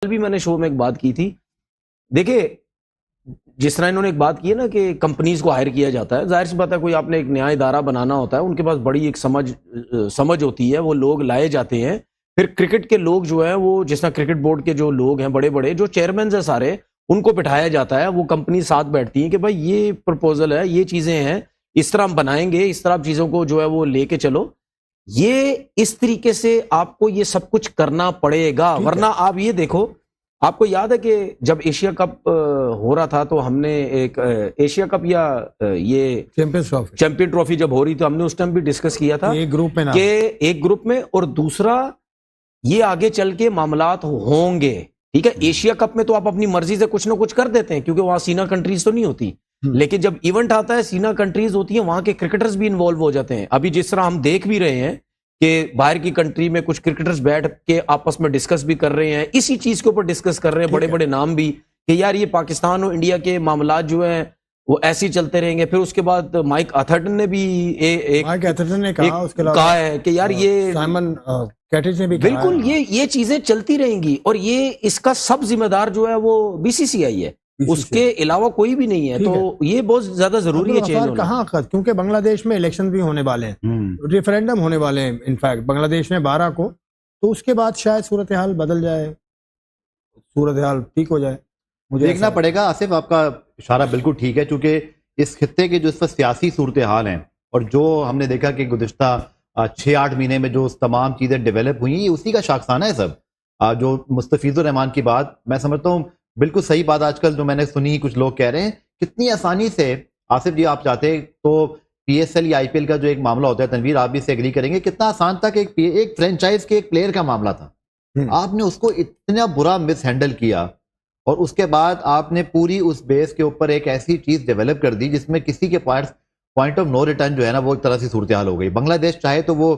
भी मैंने शो में एक बात की थी। देखिए, जिस तरह इन्होंने एक बात की है ना कि कंपनीज को हायर किया जाता है, जाहिर सी बात है, कोई आपने एक न्याय इदारा बनाना होता है, उनके पास बड़ी एक समझ होती है, वो लोग लाए जाते हैं। फिर क्रिकेट के लोग जो है वो, जिस तरह क्रिकेट बोर्ड के जो लोग हैं, बड़े बड़े जो चेयरमैन है सारे, उनको बिठाया जाता है। वो कंपनी साथ बैठती है कि भाई ये प्रपोजल है, ये चीजें हैं, इस तरह हम बनाएंगे, इस तरह चीजों को जो है वो लेके चलो। ये इस तरीके से आपको ये सब कुछ करना पड़ेगा, वरना आप ये देखो, आपको याद है कि जब एशिया कप हो रहा था तो हमने एक एशिया कप या ये चैंपियन ट्रॉफी जब हो रही तो हमने उस टाइम भी डिस्कस किया था एक ग्रुप में एक ग्रुप में, और दूसरा ये आगे चल के मामलात होंगे। ठीक है, एशिया कप में तो आप अपनी मर्जी से कुछ ना कुछ कर देते हैं क्योंकि वहां सीना कंट्रीज तो नहीं होती, लेकिन जब इवेंट आता है सीना कंट्रीज होती है, वहां के क्रिकेटर्स भी इन्वॉल्व हो जाते हैं। अभी जिस तरह हम देख भी रहे हैं कि बाहर की कंट्री में कुछ क्रिकेटर्स बैठ के आपस में डिस्कस भी कर रहे हैं, इसी चीज के ऊपर डिस्कस कर रहे हैं, बड़े बड़े नाम भी, कि यार ये पाकिस्तान और इंडिया के मामला जो हैं वो ऐसे ही चलते रहेंगे। फिर उसके बाद माइक अथर्टन ने भी कहा है कि यार ये साइमन कैटिज ने भी बिल्कुल ये चीजें चलती रहेंगी, और ये इसका सब जिम्मेदार जो है वो बीसीसीआई है, उसके अलावा कोई भी नहीं है। तो ये बहुत ज्यादा जरूरी है चेंज होना। कहाँ, क्योंकि बांग्लादेश में इलेक्शन भी होने वाले हैं, रेफरेंडम होने वाले हैं इनफैक्ट बांग्लादेश में 12 को, तो उसके बाद शायद सूरत हाल बदल जाए, सूरत हाल ठीक हो जाए। मुझे देखना पड़ेगा। आसिफ, आपका इशारा बिल्कुल ठीक है, क्योंकि इस खित्ते के जो इस वक्त सियासी सूरत हाल हैं और जो हमने देखा कि गुज़िश्ता 6-8 महीने में जो तमाम चीज़ें डेवलप हुई, ये उसी का शाखसाना है सब। जो मुस्तफीजुर रहमान की बात, मैं समझता हूँ बिल्कुल सही बात आजकल जो मैंने सुनी, कुछ लोग कह रहे हैं कितनी आसानी से, आसिफ जी आप चाहते तो PSL या IPL का जो एक मामला होता है, तनवीर आप भी इससे एग्री करेंगे, कितना आसान था कि एक फ्रेंचाइज के एक प्लेयर का मामला था, आपने उसको इतना बुरा मिस हैंडल किया और उसके बाद आपने पूरी उस बेस के ऊपर एक ऐसी चीज डेवलप कर दी जिसमें किसी के पॉइंट ऑफ नो रिटर्न जो है ना, वो एक तरह से सूरत हाल हो गई। बांग्लादेश चाहे तो वो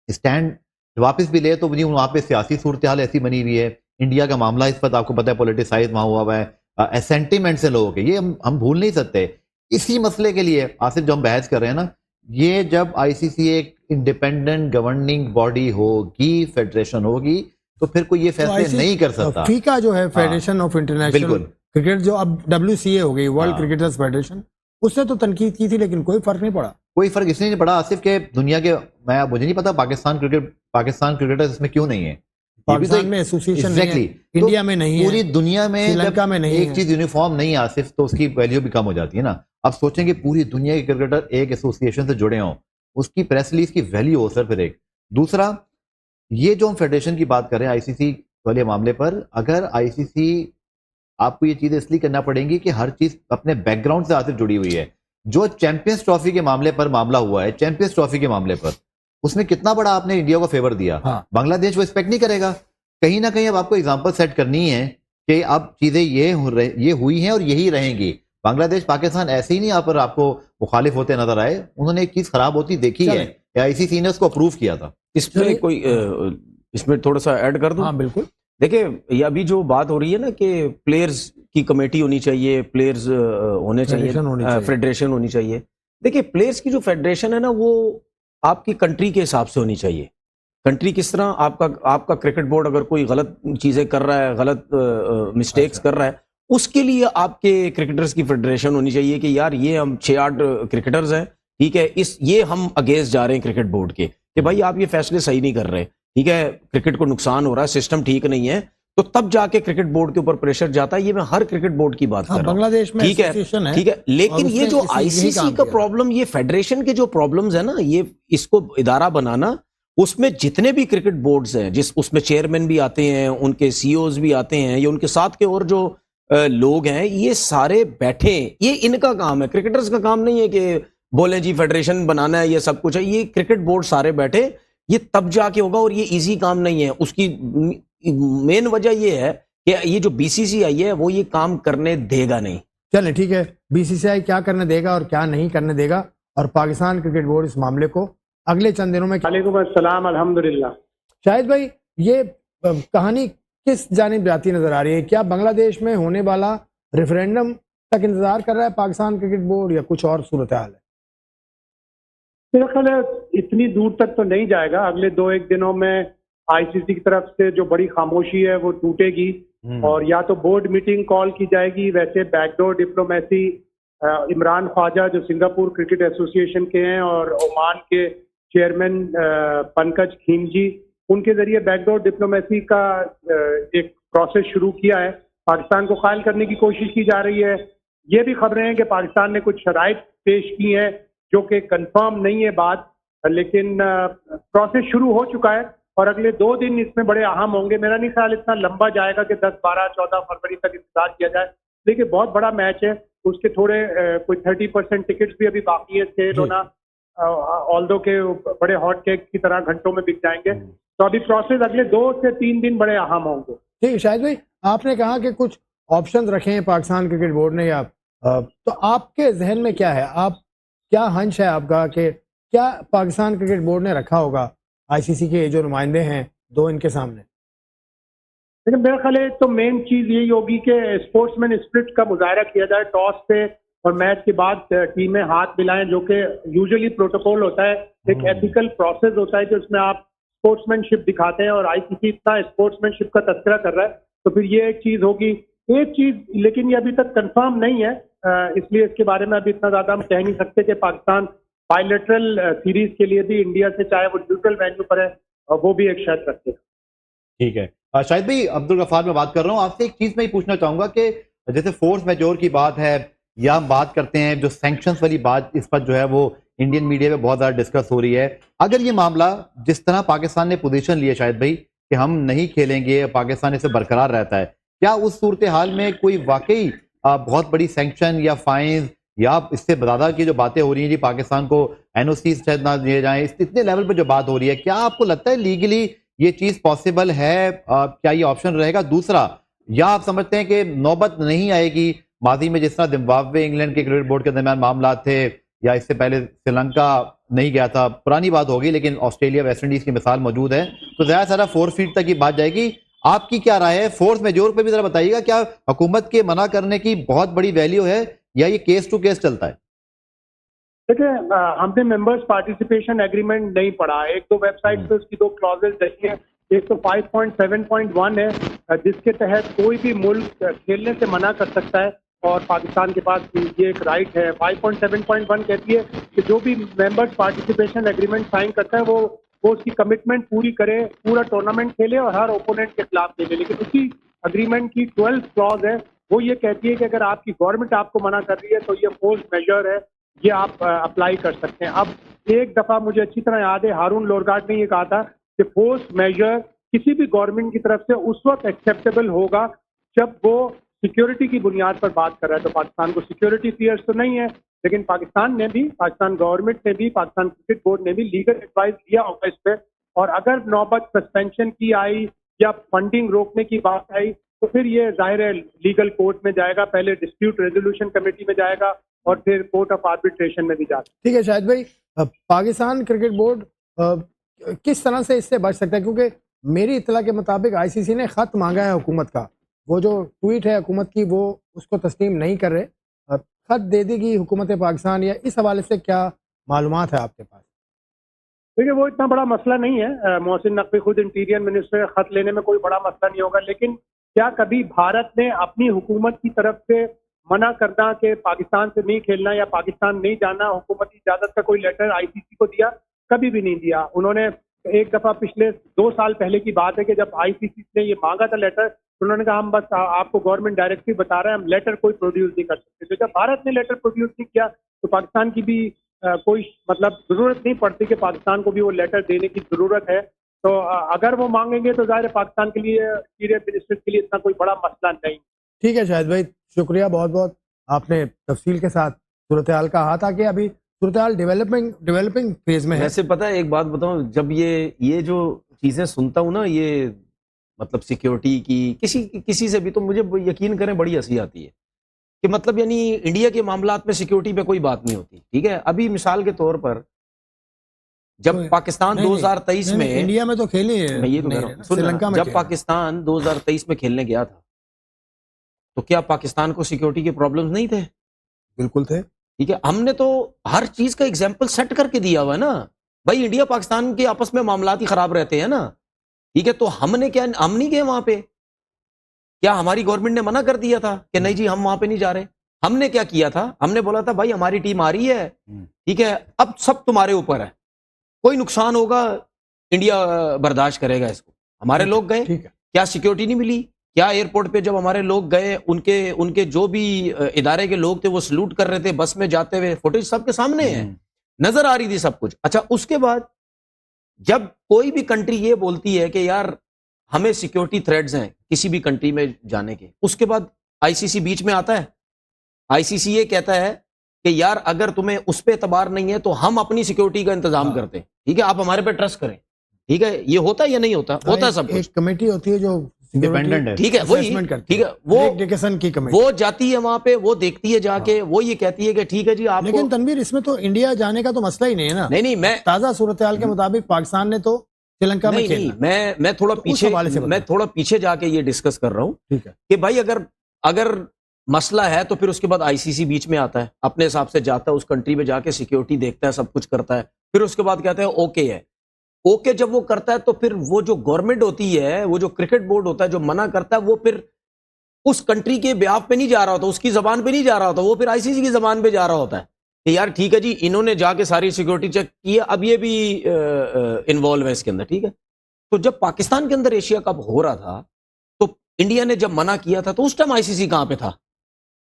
स्टैंड वापस भी ले, तो वहां पे सियासी सूरत हाल ऐसी बनी हुई है। इंडिया का मामला इस पर आपको पता है पोलिटिसाइज वहां हुआ है, सेंटिमेंट से लोगों के, ये हम भूल नहीं सकते। इसी मसले के लिए आसिफ जो हम बहस कर रहे हैं ना, ये जब ICC एक इंडिपेंडेंट गवर्निंग बॉडी होगी, फेडरेशन होगी, तो फिर कोई ये फैसले नहीं कर सकता। फीका जो है फेडरेशन ऑफ इंटरनेशनल क्रिकेट, जो अब WCA हो गई, वर्ल्ड क्रिकेटर्स फेडरेशन, उससे तो तनकीद की थी लेकिन कोई फर्क नहीं पड़ा। कोई फर्क इसलिए नहीं पड़ा आसिफ के दुनिया के, मुझे नहीं पता पाकिस्तान क्रिकेटर्स इसमें क्यों नहीं है। पाकिस्तान में एसोसिएशन नहीं है, इंडिया में नहीं है, पूरी दुनिया में श्रीलंका में नहीं एक चीज यूनिफॉर्म नहीं है आसिफ, तो उसकी वैल्यू भी कम हो जाती है ना। अब सोचें कि पूरी दुनिया के क्रिकेटर एक एसोसिएशन से जुड़े हों, उसकी प्रेस रिलीज की वैल्यू हो सर। फिर एक दूसरा, ये जो हम फेडरेशन की बात कर रहे हैं ICC वाले मामले पर, अगर ICC, आपको ये चीजें इसलिए करना पड़ेंगी कि हर चीज अपने बैकग्राउंड से आसिफ जुड़ी हुई है। जो चैंपियंस ट्रॉफी के मामले पर मामला हुआ है, चैंपियंस ट्रॉफी के मामले पर उसमें कितना बड़ा आपने इंडिया को फेवर दिया, बांग्लादेश वो एक्सपेक्ट नहीं करेगा। कहीं ना कहीं अब आपको एग्जांपल सेट करनी है कि अब चीजें ये हुई हैं और यही रहेंगी। बांग्लादेश पाकिस्तान ऐसे ही नहीं यहाँ पर आपको मुखालिफ होते नजर आए, उन्होंने एक चीज खराब होती देखी है, ICC ने उसको अप्रूव किया था। इसमें थोड़ा सा ऐड कर दूं? हाँ बिल्कुल। देखिए, ये अभी जो बात हो रही है ना कि प्लेयर्स की कमेटी होनी चाहिए, प्लेयर्स होने चाहिए, फेडरेशन होनी चाहिए। देखिए, प्लेयर्स की जो फेडरेशन है ना, वो आपकी कंट्री के हिसाब से होनी चाहिए। कंट्री किस तरह, आपका क्रिकेट बोर्ड अगर कोई गलत चीजें कर रहा है, गलत मिस्टेक्स कर रहा है, उसके लिए आपके क्रिकेटर्स की फेडरेशन होनी चाहिए कि यार ये हम 6-8 क्रिकेटर्स हैं, ठीक है, ये हम अगेंस्ट जा रहे हैं क्रिकेट बोर्ड के, कि भाई आप ये फैसले सही नहीं कर रहे, ठीक है, क्रिकेट को नुकसान हो रहा है, सिस्टम ठीक नहीं है, तो तब जाके क्रिकेट बोर्ड के ऊपर प्रेशर जाता है। ये मैं हर क्रिकेट बोर्ड की बात कर रहा हूं, बांग्लादेश में ठीक है, लेकिन ये जो ICC का प्रॉब्लम, ये फेडरेशन के जो प्रॉब्लम्स है ना, ये इसको इदारा बनाना, उसमें जितने भी क्रिकेट बोर्ड्स हैं, उसमें चेयरमैन भी आते हैं, उनके CEOs भी आते हैं, या उनके साथ के और जो लोग हैं, ये सारे बैठे, ये इनका काम है, क्रिकेटर्स का काम नहीं है कि बोले जी फेडरेशन बनाना है, ये सब कुछ है। ये क्रिकेट बोर्ड सारे बैठे, ये तब जाके होगा, और ये इजी काम नहीं है। उसकी मेन वजह ये है कि ये जो BCCI है वो ये काम करने देगा नहीं। चले ठीक है, BCCI क्या करने देगा और क्या नहीं करने देगा, और पाकिस्तान क्रिकेट बोर्ड इस मामले को अगले चंद दिनों में। वालेकुम अस्सलाम, अल्हम्दुलिल्लाह। शाहिद भाई, ये कहानी किस जानिब जाती नजर आ रही है? क्या बांग्लादेश में होने वाला रेफरेंडम तक इंतजार कर रहा है पाकिस्तान क्रिकेट बोर्ड, या कुछ और सूरत हाल है? मेरा ख्याल है इतनी दूर तक तो नहीं जाएगा। अगले 2-1 दिनों में ICC की तरफ से जो बड़ी खामोशी है वो टूटेगी, और या तो बोर्ड मीटिंग कॉल की जाएगी, वैसे बैकडोर डिप्लोमेसी इमरान ख्वाजा जो सिंगापुर क्रिकेट एसोसिएशन के हैं और ओमान के चेयरमैन पंकज खीमजी, उनके जरिए बैकडोर डिप्लोमेसी का एक प्रोसेस शुरू किया है। पाकिस्तान को कायल करने की कोशिश की जा रही है। ये भी खबरें हैं कि पाकिस्तान ने कुछ शराइत पेश की हैं जो कि कंफर्म नहीं है बात, लेकिन प्रोसेस शुरू हो चुका है और अगले 2 दिन इसमें बड़े अहम होंगे। मेरा नहीं ख्याल इतना लंबा जाएगा कि 10, 12, 14 फरवरी तक इंतजार किया जाए। देखिए बहुत बड़ा मैच है, उसके थोड़े कोई 30% टिकट्स भी अभी बाकी है सेल होना, ऑल्दो के बड़े हॉट केक की तरह घंटों में बिक जाएंगे। तो अभी प्रोसेस अगले 2 से 3 दिन बड़े अहम होंगे। ठीक है शाहिद भाई, आपने कहा कि कुछ ऑप्शन रखे हैं पाकिस्तान क्रिकेट बोर्ड ने, या तो आपके जहन में क्या है, आप क्या हंच है आपका कि क्या पाकिस्तान क्रिकेट बोर्ड ने रखा होगा आईसीसी के जो नुमाइंदे हैं 2 इनके सामने? लेकिन मेरा ख्याल है तो मेन चीज यही होगी कि स्पोर्ट्समैन स्पिरिट का मुजाहरा किया जाए टॉस से, और मैच के बाद टीमें हाथ मिलाएं, जो कि यूजुअली प्रोटोकॉल होता है, एक एथिकल प्रोसेस होता है कि उसमें आप स्पोर्ट्समैनशिप दिखाते हैं, और आईसीसी इतना स्पोर्ट्समैनशिप का तस्करा कर रहा है, तो फिर ये एक चीज होगी। एक चीज लेकिन ये अभी तक कंफर्म नहीं है, इसलिए इसके बारे में अभी इतना ज्यादा हम कह नहीं सकते कि पाकिस्तान बायलैटरल सीरीज के लिए भी इंडिया से, चाहे वो न्यूट्रल वेन्यू पर है, वो भी एक शर्त रखेगा। ठीक है शाहिद भाई, अब्दुल गफ्फार में बात कर रहा हूँ आपसे। एक चीज मैं पूछना चाहूंगा कि जैसे फोर्स मेजोर की बात है, या हम बात करते हैं जो सैंक्शंस वाली बात, इस पर जो है वो इंडियन मीडिया में बहुत ज्यादा डिस्कस हो रही है। अगर ये मामला जिस तरह पाकिस्तान ने पोजीशन ली है शाहिद भाई कि हम नहीं खेलेंगे, पाकिस्तान इसे बरकरार रहता है, क्या उस सूरत हाल में कोई वाकई बहुत बड़ी सैंक्शन या फाइन या इससे ज्यादा की जो बातें हो रही हैं जी, पाकिस्तान को एनओसी शायद ना दिए जाएं, इतने लेवल पर जो बात हो रही है, क्या आपको लगता है लीगली ये चीज पॉसिबल है? क्या ये ऑप्शन रहेगा? दूसरा, या आप समझते हैं कि नौबत नहीं आएगी माजी में जिस तरह जिम्बाब्वे इंग्लैंड के क्रिकेट बोर्ड के दरमियान मामला थे, या इससे पहले श्रीलंका नहीं गया था, पुरानी बात होगी, लेकिन ऑस्ट्रेलिया वेस्ट इंडीज की मिसाल मौजूद है, तो ज्यादा सारा 4 फीट तक की बात जाएगी। आपकी क्या राय है? फोर्स मेजोर पे भी जरा बताइएगा, क्या हुकूमत के मना करने की बहुत बड़ी वैल्यू है या ये केस टू केस चलता है? देखिए, हमने मेंबर्स पार्टिसिपेशन एग्रीमेंट नहीं पढ़ा। 1-2 वेबसाइट पे उसकी 2 क्लॉजेज रही है। एक तो 5.7.1 है, जिसके तहत कोई भी मुल्क खेलने से मना कर सकता है, और पाकिस्तान के पास ये एक राइट है। 5.7.1 कहती है कि जो भी मेंबर्स पार्टिसिपेशन एग्रीमेंट साइन करता है वो उसकी कमिटमेंट पूरी करे, पूरा टूर्नामेंट खेले और हर ओपोनेंट के खिलाफ खेले। लेकिन उसी अग्रीमेंट की 12th क्लॉज है, वो ये कहती है कि अगर आपकी गवर्नमेंट आपको मना कर रही है तो ये फोर्स मेजर है, ये आप अप्लाई कर सकते हैं। अब एक दफा मुझे अच्छी तरह याद है, हारून लोरगाट ने ये कहा था कि फोर्स मेजर किसी भी गवर्नमेंट की तरफ से उस वक्त एक्सेप्टेबल होगा जब वो सिक्योरिटी की बुनियाद पर बात कर रहा है। तो पाकिस्तान को सिक्योरिटी फियर्स तो नहीं है, लेकिन पाकिस्तान गवर्नमेंट ने भी, पाकिस्तान क्रिकेट बोर्ड ने भी लीगल एडवाइस दिया होगा इस पर, और अगर नौबत सस्पेंशन की आई या फंडिंग रोकने की बात आई तो फिर ये जाहिर है लीगल कोर्ट में जाएगा, पहले डिस्प्यूट रेजोल्यूशन कमेटी में जाएगा और फिर कोर्ट ऑफ आर्बिट्रेशन में भी जाएगा। ठीक है शाहिद भाई, पाकिस्तान क्रिकेट बोर्ड किस तरह से इससे बच सकता है? क्योंकि मेरी इत्तला के मुताबिक आईसीसी ने खत मांगा है हुकूमत का, वो जो ट्वीट है हुकूमत की वो उसको तस्लीम नहीं कर रहे, खत दे देगी हुकूमत पाकिस्तान, या इस हवाले से क्या मालूमात है आपके पास? देखिए, वो इतना बड़ा मसला नहीं है। मोहसिन नकवी खुद इंटीरियर मिनिस्टर, खत लेने में कोई बड़ा मसला नहीं होगा। लेकिन क्या कभी भारत ने अपनी हुकूमत की तरफ से मना करना कि पाकिस्तान से नहीं खेलना या पाकिस्तान नहीं जाना, हुकूमती इजाजत का कोई लेटर आईसीसी को दिया? कभी भी नहीं दिया। उन्होंने एक दफा पिछले 2 साल पहले की बात है कि जब आईसीसी ने ये मांगा था लेटर, तो उन्होंने कहा हम बस आपको गवर्नमेंट डायरेक्टिव बता रहे हैं, हम लेटर कोई प्रोड्यूस नहीं कर सकते। तो जब भारत ने लेटर प्रोड्यूस नहीं किया तो पाकिस्तान की भी कोई मतलब जरूरत नहीं पड़ती कि पाकिस्तान को भी वो लेटर देने की जरूरत है। तो अगर वो मांगेंगे तो जाहिर है पाकिस्तान के लिए, इंटीरियर मिनिस्टर के लिए इतना कोई बड़ा मसला नहीं। ठीक है शाहिद भाई, शुक्रिया बहुत बहुत, आपने तफसील के साथ सूरत हाल कहा था कि अभी सूरत हाल डेवलपिंग फेज में है। वैसे पता है, एक बात बताऊं, जब ये जो चीजें सुनता हूं ना, ये मतलब सिक्योरिटी की किसी से भी, तो मुझे यकीन करें बड़ी हंसी आती है कि मतलब यानी इंडिया के मामलात में सिक्योरिटी पे कोई बात नहीं होती। ठीक है, अभी मिसाल के तौर पर जब पाकिस्तान 2023 में, इंडिया में तो खेली है, मैं ये तो कह रहा हूं, श्रीलंका में जब पाकिस्तान 2023 में खेलने गया था तो क्या पाकिस्तान को सिक्योरिटी के प्रॉब्लम्स नहीं थे? बिल्कुल थे। ठीक है, हमने तो हर चीज का एग्जाम्पल सेट करके दिया हुआ है ना भाई। इंडिया पाकिस्तान के आपस में मामलात ही खराब रहते हैं ना। ठीक है, तो हमने क्या, हम नहीं गए वहां पे? क्या हमारी गवर्नमेंट ने मना कर दिया था कि नहीं जी हम वहां पे नहीं जा रहे? हमने क्या किया था, हमने बोला था भाई हमारी टीम आ रही है, ठीक है, अब सब तुम्हारे ऊपर है, कोई नुकसान होगा इंडिया बर्दाश्त करेगा इसको। हमारे लोग गए, ठीक है। क्या सिक्योरिटी नहीं मिली? क्या एयरपोर्ट पे जब हमारे लोग गए, उनके उनके जो भी इदारे के लोग थे वो सलूट कर रहे थे बस में जाते हुए, फुटेज सबके सामने है, नजर आ रही थी सब कुछ। अच्छा, उसके बाद जब कोई भी कंट्री ये बोलती है कि यार हमें सिक्योरिटी थ्रेट्स हैं किसी भी कंट्री में जाने के, उसके बाद आईसीसी बीच में आता है। आईसीसी ये कहता है कि यार अगर तुम्हें उस पर एतबार नहीं है तो हम अपनी सिक्योरिटी का इंतजाम करते हैं, ठीक है, आप हमारे पे ट्रस्ट करें, ठीक है। ये होता है या नहीं होता? होता है सब कुछ। एक कमेटी होती है जो इंडिपेंडेंट है, ठीक है, वही, ठीक है, वो की कमेटी, वो जाती है वहां पे, वो देखती है जाके, वो ये कहती है कि ठीक है जी आप। लेकिन तनवीर इसमें तो इंडिया जाने का तो मसला ही नहीं है ना। नहीं, मैं ताजा सूरत हाल के मुताबिक पाकिस्तान ने तो श्रीलंका में नहीं, मैं थोड़ा पीछे, मैं थोड़ा पीछे जाके ये डिस्कस कर रहा हूँ, ठीक है, कि भाई अगर मसला है तो फिर उसके बाद आईसीसी बीच में आता है, अपने हिसाब से जाता है उस कंट्री में, जाके सिक्योरिटी देखता है, सब कुछ करता है, फिर उसके बाद कहते हैं ओके है। ओके जब वो करता है तो फिर वो जो गवर्नमेंट होती है, वो जो क्रिकेट बोर्ड होता है जो मना करता है, वो फिर उस कंट्री के ब्याफ पे नहीं जा रहा होता, उसकी जबान पे नहीं जा रहा होता, वो फिर आईसीसी की जबान पे जा रहा होता है कि यार ठीक है जी इन्होंने जाके सारी सिक्योरिटी चेक की है, अब ये भी इन्वॉल्व है इसके अंदर, ठीक है। तो जब पाकिस्तान के अंदर एशिया कप हो रहा था तो इंडिया ने जब मना किया था तो उस टाइम आईसीसी कहां पे था?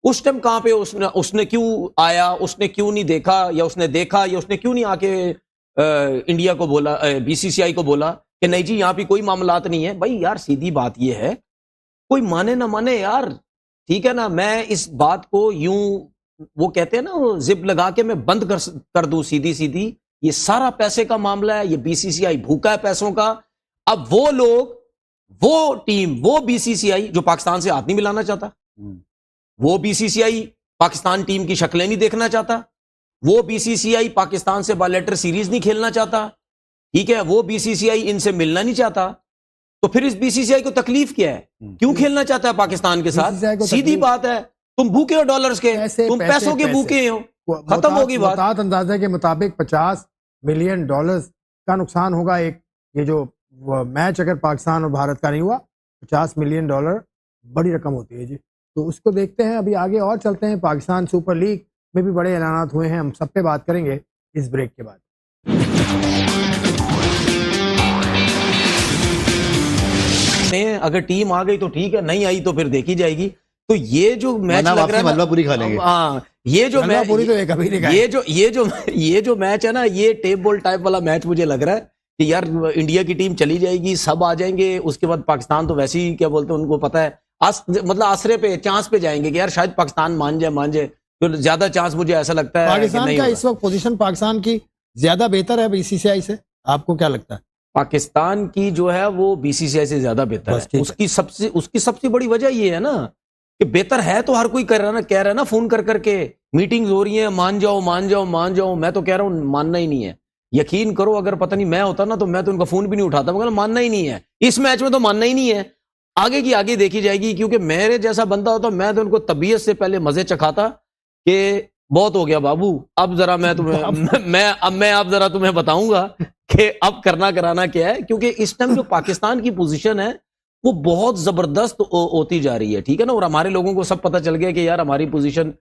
उस टाइम कहां पे उसने क्यों आया, उसने क्यों नहीं देखा, या उसने देखा, या उसने क्यों नहीं आके इंडिया को बोला, बीसीसीआई को बोला कि नहीं जी यहां पे कोई मामलात नहीं है? भाई यार सीधी बात यह है, कोई माने ना माने यार, ठीक है ना, मैं इस बात को यूं, वो कहते हैं ना, वो जिप लगा के मैं बंद कर दूं सीधी सीधी, ये सारा पैसे का मामला है, ये बीसीसीआई भूखा है पैसों का। अब वो लोग, वो टीम, वो बीसीसीआई जो पाकिस्तान से हाथ नहीं मिलाना चाहता, वो बीसीसीआई पाकिस्तान टीम की शक्लें नहीं देखना चाहता, वो बीसीसीआई पाकिस्तान से बायलैटरल सीरीज नहीं खेलना चाहता, ठीक है, वो बीसीसीआई इनसे मिलना नहीं चाहता, तो फिर इस बीसीसीआई को तकलीफ क्या है? क्यों खेलना चाहता है पाकिस्तान के साथ? सीधी बात है, तुम भूखे हो डॉलर्स के, तुम पैसों के भूखे हो, खत्म होगी बात। अंदाजे के मुताबिक $50 मिलियन का नुकसान होगा। एक ये जो मैच अगर पाकिस्तान और भारत का नहीं हुआ, $50 मिलियन बड़ी रकम होती है जी। तो उसको देखते हैं, अभी आगे और चलते हैं। पाकिस्तान सुपर लीग में भी बड़े ऐलानात हुए हैं, हम सब पे बात करेंगे इस ब्रेक के बाद। अगर टीम आ गई तो ठीक है, नहीं आई तो फिर देखी जाएगी। तो ये जो मैच लग रहा है, मलबा पूरी खा लेंगे। हाँ, ये जो मैच पूरी तो एक अभी नहीं, ये जो मैच है ना, ये टेप बॉल टाइप वाला मैच मुझे लग रहा है कि यार इंडिया की टीम चली जाएगी, सब आ जाएंगे, उसके बाद पाकिस्तान तो वैसे ही क्या बोलते हैं, उनको पता है, मतलब आसरे पे, चांस पे जाएंगे कि यार शायद पाकिस्तान मान जाए, तो ज्यादा चांस मुझे ऐसा लगता है पाकिस्तान का इस वक्त पोजीशन पाकिस्तान की ज्यादा बेहतर है बीसीसीआई से, आपको क्या लगता है? पाकिस्तान की जो है वो बीसीसीआई से ज्यादा बेहतर है। उसकी सबसे बड़ी वजह ये है ना कि बेहतर है तो हर कोई कह रहा है ना फोन कर करके, मीटिंग्स हो रही है, मान जाओ। मैं तो कह रहा हूं मानना ही नहीं है। यकीन करो, अगर पता नहीं मैं होता ना तो मैं तो उनका फोन भी नहीं उठाता, मगर मानना ही नहीं है, इस मैच में तो मानना ही नहीं है। आगे की आगे देखी जाएगी, क्योंकि मेरे जैसा बंदा होता मैं तो उनको तबीयत से पहले मजे चखाता कि बहुत हो गया बाबू, अब जरा मैं तुम्हें मैं अब जरा तुम्हें बताऊंगा कि अब करना कराना क्या है। क्योंकि इस टाइम जो पाकिस्तान की पोजीशन है वो बहुत जबरदस्त होती जा रही है, ठीक है ना। और हमारे लोगों को सब पता चल गया कि यार हमारी पोजीशन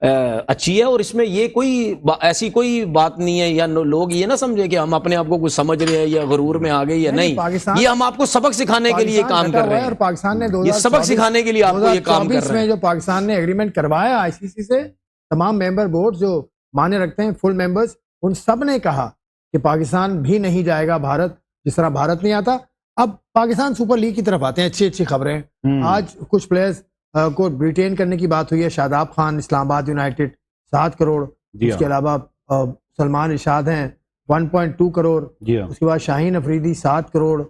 अच्छी है, और इसमें ये कोई ऐसी कोई बात नहीं है, या लोग ये ना समझे कि हम अपने आप को कुछ समझ रहे हैं या गुरूर में आ गए, या नहीं, ये हम आपको सबक सिखाने के लिए काम कर रहे हैं। और पाकिस्तान ने ये सबक सिखाने के लिए आपको ये काम कर रहे हैं। जो पाकिस्तान ने एग्रीमेंट करवाया आईसीसी से, तमाम मेंबर बोर्ड जो माने रखते हैं, फुल मेंबर्स, उन सब ने कहा कि पाकिस्तान भी नहीं जाएगा भारत, जिस तरह भारत नहीं आता। अब पाकिस्तान सुपर लीग की तरफ आते हैं, अच्छी खबरें। आज कुछ प्लेयर्स को रिटेन करने की बात हुई है। शादाब खान इस्लामाबाद यूनाइटेड 7 करोड़, उसके अलावा सलमान इरशाद हैं 1.2 करोड़, उसके बाद शाहीन अफरीदी 7 करोड़,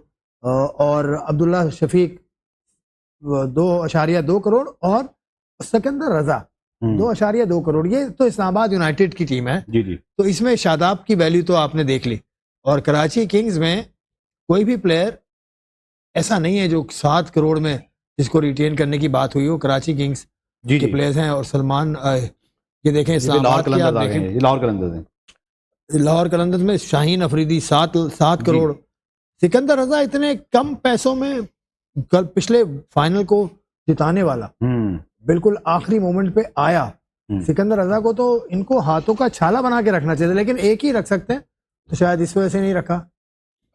और अब्दुल्ला शफीक 2.2 करोड़, और सिकंदर रजा 2.2 करोड़। ये तो इस्लामाबाद यूनाइटेड की टीम है जी। तो इसमें शादाब की वैल्यू तो आपने देख ली। और कराची किंग्स में कोई भी प्लेयर ऐसा नहीं है जो 7 करोड़ में जिसको रिटेन करने की बात हुई हो। कराची किंग्स के प्लेयर्स हैं। और सलमान, ये देखें इस्लामाबाद की, आप देखें लाहौर कलंदर्स में शाहीन अफरीदी 7 करोड़। सिकंदर रजा इतने कम पैसों में पिछले फाइनल को जिताने वाला बिल्कुल आखिरी मोमेंट पे आया। सिकंदर रजा को तो इनको हाथों का छाला बना के रखना चाहिए, लेकिन एक ही रख सकते हैं, तो शायद इस वजह से नहीं रखा।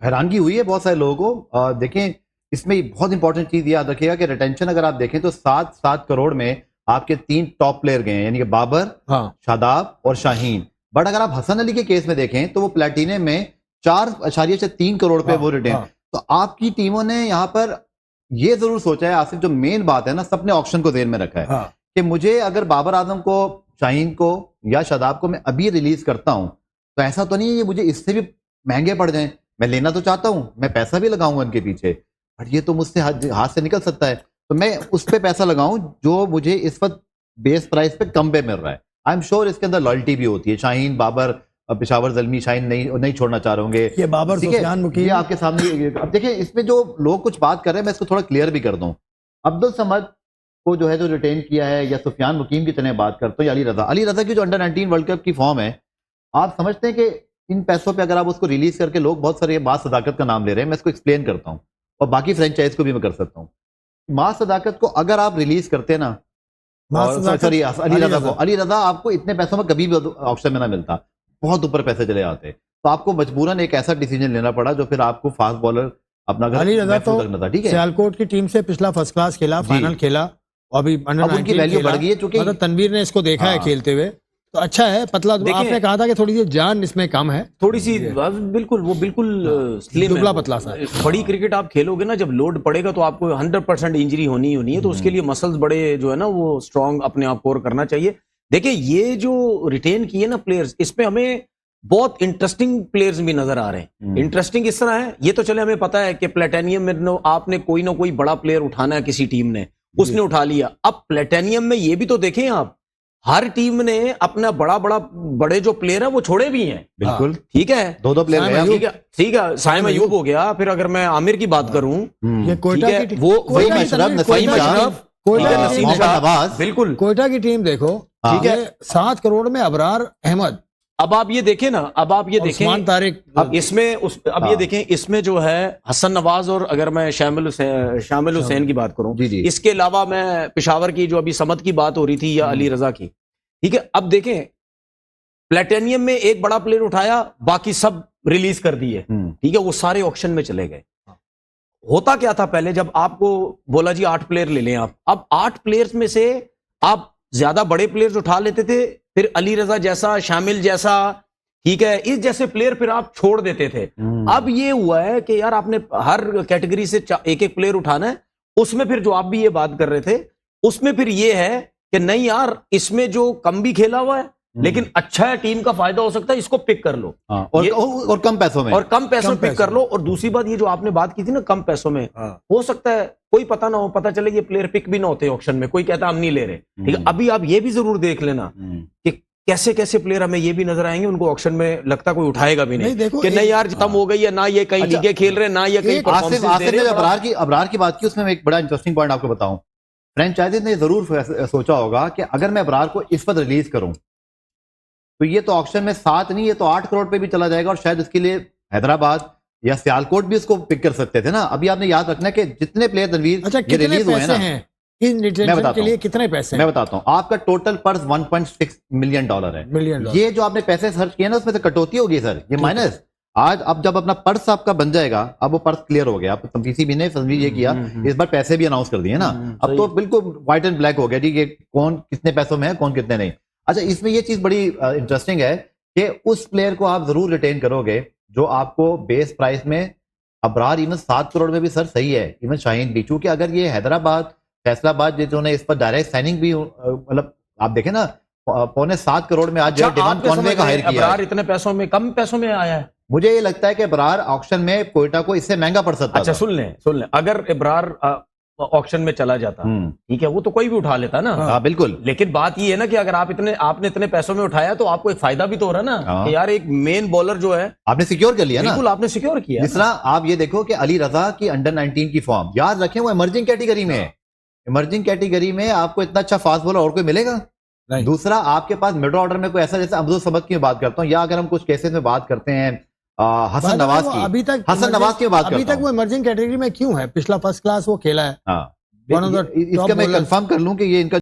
हैरानगी हुई है बहुत सारे लोगों को। देखें, इसमें बहुत इंपॉर्टेंट चीज याद रखिएगा कि रिटेंशन अगर आप देखें तो 7 करोड़ में आपके 3 टॉप प्लेयर गए हैं, यानी कि बाबर, शादाब और शाहीन। बट अगर आप हसन अली के केस में देखें तो वो प्लेटिनम में 4.3 करोड़ पे वो रिटेन। तो आपकी टीमों ने यहाँ पर ये जरूर सोचा है आसिफ, जो मेन बात है ना, सबने ऑप्शन को ध्यान में रखा है कि मुझे अगर बाबर आजम को, शाहीन को या शादाब को मैं अभी रिलीज करता हूं तो ऐसा तो नहीं है ये मुझे इससे भी महंगे पड़ जाएं। मैं लेना तो चाहता हूं, मैं पैसा भी लगाऊंगा इनके पीछे, बट ये तो मुझसे हाथ से निकल सकता है, तो मैं उस पर पैसा लगाऊं जो मुझे इस वक्त बेस प्राइस पे कम पे मिल रहा है। आई एम श्योर इसके अंदर लॉयल्टी भी होती है। शाहीन, बाबर, पेशावर जल्मी, शाहीन नहीं छोड़ना चाह रहे होंगे। ये बाबर, सुफियान मुकीम, ये आपके सामने। अब देखिए, इसमें जो लोग कुछ बात कर रहे हैं मैं इसको थोड़ा क्लियर भी कर दूं। अब्दुल समद को जो है जो रिटेन किया है, या सुफियान मुकीम की तरह बात करते हो, या अली रजा की जो अंडर 19 वर्ल्ड कप की फॉर्म है, आप समझते हैं कि इन पैसों पे अगर आप उसको रिलीज करके, लोग बहुत सारे बात सदाकत का नाम ले रहे हैं, मैं इसको एक्सप्लेन करता हूं और बाकी फ्रेंचाइज को भी मैं कर सकता हूं। मां सदाकत को अगर आप रिलीज करते ना, सॉरी अली रजा आपको इतने पैसों में कभी भी ऑप्शन में ना मिलता, बहुत ऊपर पैसे चले आते, तो आपको मजबूरन एक ऐसा डिसीजन लेना पड़ा जो फिर आपको फास्ट बॉलर अपना अली रजा तो ठीक है। सियालकोट की टीम से पिछला फर्स्ट क्लास खेला, फाइनल खेला, और अभी अब उनकी वैल्यू बढ़ गई है, चूंकि मतलब तनवीर ने इसको देखा है खेलते हुए, तो अच्छा है। पतला, आपने कहा था कि थोड़ी सी जान इसमें कम है, थोड़ी सी, बिल्कुल वो बिल्कुल स्लिम दुबला पतला सा। बड़ी क्रिकेट आप खेलोगे ना, जब लोड पड़ेगा तो आपको 100% इंजरी होनी है, तो उसके लिए मसल्स बड़े जो है ना वो स्ट्रांग अपने आप कोर करना चाहिए। देखिए, ये जो रिटेन किए ना प्लेयर्स, इसमें हमें बहुत इंटरेस्टिंग प्लेयर्स भी नजर आ रहे हैं। इंटरेस्टिंग इस तरह है, ये तो चले हमें पता है कि प्लेटेनियम में आपने कोई ना कोई बड़ा प्लेयर उठाना है, किसी टीम ने उसने उठा लिया। अब प्लेटेनियम में ये भी तो देखें आप, हर टीम ने अपना बड़े जो प्लेयर है वो छोड़े भी हैं। बिल्कुल ठीक है, 2 प्लेयर, ठीक है, साइम अयूब हो गया, फिर अगर मैं आमिर की बात करूं, ये कोयटा की वो कोयटा की टीम देखो, ठीक है, 7 करोड़ में अबरार अहमद। अब आप ये देखें ना, अब आप ये देखें तारिक, अब इसमें अब ये देखें, इसमें जो है हसन नवाज, और अगर मैं शामिल हुसैन की बात करूं, इसके अलावा मैं पेशावर की जो अभी समद की बात हो रही थी, या अली रजा की, ठीक है। अब देखें, प्लेटेनियम में एक बड़ा प्लेयर उठाया, बाकी सब रिलीज कर दिए, ठीक है, वो सारे ऑक्शन में चले गए। होता क्या था पहले, जब आपको बोला जी 8 प्लेयर ले लें आप, अब 8 प्लेयर्स में से आप ज्यादा बड़े प्लेयर्स उठा लेते थे, फिर अली रजा जैसा, शामिल जैसा, ठीक है, इस जैसे प्लेयर फिर आप छोड़ देते थे। अब ये हुआ है कि यार आपने हर कैटेगरी से एक प्लेयर उठाना है, उसमें फिर जो आप भी ये बात कर रहे थे, उसमें फिर ये है कि नहीं यार, इसमें जो कम भी खेला हुआ है लेकिन अच्छा है, टीम का फायदा हो सकता है, इसको पिक कर लो, और कम पैसों में, पिक कर लो। और दूसरी बात, ये जो आपने बात की थी ना कम पैसों में, हो सकता है कोई पता ना हो, पता चले ये प्लेयर पिक भी ना होते ऑक्शन में, कोई कहता हम नहीं ले रहे, ठीक है। अभी आप ये भी जरूर देख लेना कि कैसे कैसे प्लेयर हमें ये भी नजर आएंगे, उनको ऑक्शन में लगता कोई उठाएगा भी नहीं कि नहीं यार खत्म हो गई है ना, ये कहीं लीगे खेल रहे ना, ये कहीं अबरार की बात की, उसमें मैं एक बड़ा इंटरेस्टिंग पॉइंट आपको बताऊं। फ्रेंचाइजीज ने जरूर सोचा होगा कि अगर मैं अबरार को इस वक्त रिलीज करूं तो ये तो ऑक्शन में 7 नहीं, ये तो 8 करोड़ पे भी चला जाएगा, और शायद इसके लिए हैदराबाद या सियालकोट भी इसको पिक कर सकते थे ना। अभी आपने याद रखना है कि जितने प्लेयर तनवीर ये रिलीज हुए हैं ना, इन रिटेंशन के लिए कितने पैसे मैं बताता हूं आपका टोटल पर्स $1.6 मिलियन है। ये जो आपने पैसे खर्च किए ना, उसमें से कटौती होगी सर, ये माइनस। आज अब जब अपना पर्स आपका बन जाएगा, अब वो पर्स क्लियर हो गया, अब पीसीबी ने ये किया, इस बार पैसे भी अनाउंस कर दिए ना, अब तो बिल्कुल व्हाइट एंड ब्लैक हो गया जी, कौन कितने पैसों में है, कौन कितने नहीं। अच्छा, इसमें ये चीज बड़ी इंटरेस्टिंग है कि उस प्लेयर को आप जरूर रिटेन करोगे जो आपको बेस प्राइस में, अबरार इवन 7 करोड़ में भी सर सही है, इवन शाहीन भी, क्योंकि अगर ये हैदराबाद, फैसलाबाद जिन्होंने इस पर डायरेक्ट साइनिंग भी, मतलब आप देखें ना, 7.25 करोड़ में आज डिवान कॉनवे का हायर किया। अबरार इतने पैसों में, कम पैसों में आया है। मुझे ये लगता है कि अबरार ऑक्शन में कोयटा को इससे महंगा पड़ सकता। अच्छा सुन लें, अगर अबरार ऑक्शन में चला जाता, ठीक है, वो तो कोई भी उठा लेता ना। हाँ बिल्कुल, लेकिन बात ये है ना कि अगर आपने इतने पैसों में उठाया तो आपको एक फायदा भी तो हो रहा है ना, कि यार एक मेन बॉलर जो है आपने सिक्योर कर लिया ना। बिल्कुल, आपने सिक्योर किया। जिस तरह आप ये देखो कि अली रजा की अंडर 19 की फॉर्म, याद रखें वो इमर्जिंग कैटेगरी में है। इमर्जिंग कैटेगरी में आपको इतना अच्छा फास्ट बॉलर और कोई मिलेगा नहीं। दूसरा, आपके पास मिडिल ऑर्डर में कोई ऐसा, जैसे अब्दुल समद की बात करता हूँ, या अगर हम कुछ केसेस में बात करते हैं हसन नवाज की, अभी तक हसन नवाज की बात अभी तक वो इमर्जिंग कैटेगरी में क्यों है? पिछला फर्स्ट क्लास वो खेला है, वन ऑफ द इसका मैं कंफर्म कर लूं कि ये इनका